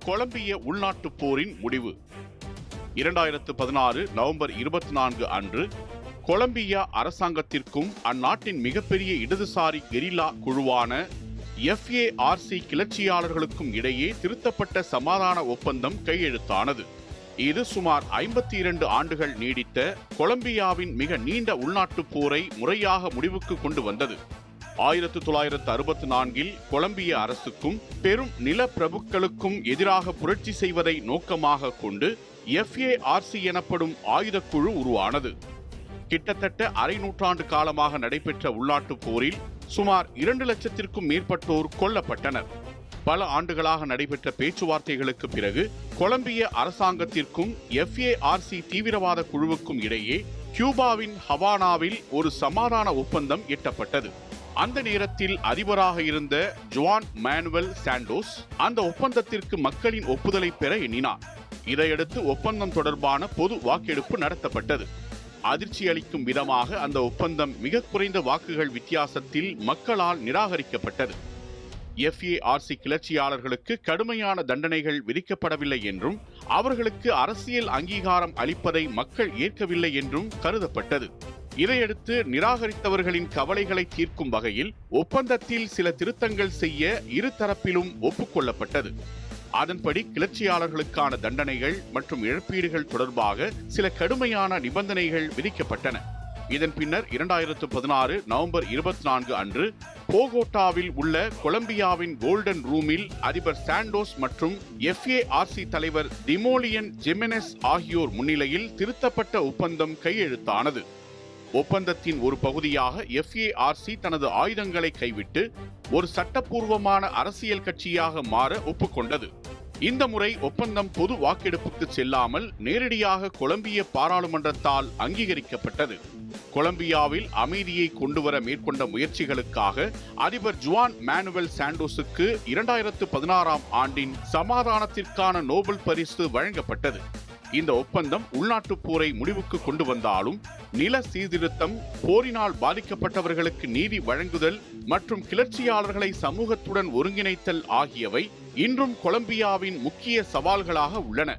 கொலம்பிய உள்நாட்டுப் போரின் முடிவு. 2016 நவம்பர் 24 அன்று கொலம்பியா அரசாங்கத்திற்கும் அந்நாட்டின் மிகப்பெரிய இடதுசாரி கெரில்லா குழுவான FARC கிளர்ச்சியாளர்களுக்கும் இடையே திருத்தப்பட்ட சமாதான ஒப்பந்தம் கையெழுத்தானது. இது சுமார் 52 ஆண்டுகள் நீடித்த கொலம்பியாவின் மிக நீண்ட உள்நாட்டுப் போரை முறையாக முடிவுக்கு கொண்டு வந்தது. 1964 கொலம்பிய அரசுக்கும் பெரும் நிலப்பிரபுக்களுக்கும் எதிராக புரட்சி செய்வதை நோக்கமாக கொண்டு FARC எனப்படும் ஆயுதக்குழு உருவானது. கிட்டத்தட்ட அரை நூற்றாண்டு காலமாக நடைபெற்ற உள்நாட்டுப் போரில் சுமார் 2 லட்சத்திற்கும் மேற்பட்டோர் கொல்லப்பட்டனர். பல ஆண்டுகளாக நடைபெற்ற பேச்சுவார்த்தைகளுக்கு பிறகு கொலம்பிய அரசாங்கத்திற்கும் FARC தீவிரவாத குழுவுக்கும் இடையே கியூபாவின் ஹவானாவில் ஒரு சமாதான ஒப்பந்தம் எட்டப்பட்டது. அந்த நேரத்தில் அதிபராக இருந்த ஜுவான் மேனுவல் சாண்டோஸ் அந்த ஒப்பந்தத்திற்கு மக்களின் ஒப்புதலை பெற எண்ணினார். இதையடுத்து ஒப்பந்தம் தொடர்பான பொது வாக்கெடுப்பு நடத்தப்பட்டது. அதிர்ச்சி அளிக்கும் விதமாக அந்த ஒப்பந்தம் மிக குறைந்த வாக்குகள் வித்தியாசத்தில் மக்களால் நிராகரிக்கப்பட்டது. FARC கிளர்ச்சியாளர்களுக்கு கடுமையான தண்டனைகள் விதிக்கப்படவில்லை என்றும் அவர்களுக்கு அரசியல் அங்கீகாரம் அளிப்பதை மக்கள் ஏற்கவில்லை என்றும் கருதப்பட்டது. இதையடுத்து நிராகரித்தவர்களின் கவலைகளை தீர்க்கும் வகையில் ஒப்பந்தத்தில் சில திருத்தங்கள் செய்ய இரு தரப்பிலும் ஒப்புக்கொள்ளப்பட்டது. அதன்படி கிளர்ச்சியாளர்களுக்கான தண்டனைகள் மற்றும் இழப்பீடுகள் தொடர்பாக சில கடுமையான நிபந்தனைகள் விதிக்கப்பட்டன. இதன் பின்னர் 2016 நவம்பர் 24 அன்று போகோட்டாவில் உள்ள கொலம்பியாவின் கோல்டன் ரூமில் அதிபர் சாண்டோஸ் மற்றும் FARC தலைவர் டிமோலியன் ஜிமெனெஸ் ஆகியோர் முன்னிலையில் திருத்தப்பட்ட ஒப்பந்தம் கையெழுத்தானது. ஒப்பந்தத்தின் ஒரு பகுதியாக FARC தனது ஆயுதங்களை கைவிட்டு ஒரு சட்டப்பூர்வமான அரசியல் கட்சியாக மாற ஒப்புக்கொண்டது. இந்த முறை ஒப்பந்தம் பொது வாக்கெடுப்புக்கு செல்லாமல் நேரடியாக கொலம்பிய பாராளுமன்றத்தால் அங்கீகரிக்கப்பட்டது. கொலம்பியாவில் அமைதியை கொண்டுவர மேற்கொண்ட முயற்சிகளுக்காக அதிபர் ஜுவான் மேனுவல் சாண்டோஸுக்கு 2016 ஆண்டின் சமாதானத்திற்கான நோபல் பரிசு வழங்கப்பட்டது. இந்த ஒப்பந்தம் உள்நாட்டுப் போரை முடிவுக்கு கொண்டு வந்தாலும் நில சீர்திருத்தம், போரினால் பாதிக்கப்பட்டவர்களுக்கு நீதி வழங்குதல் மற்றும் கிளர்ச்சியாளர்களை சமூகத்துடன் ஒருங்கிணைத்தல் ஆகியவை இன்றும் கொலம்பியாவின் முக்கிய சவால்களாக உள்ளன.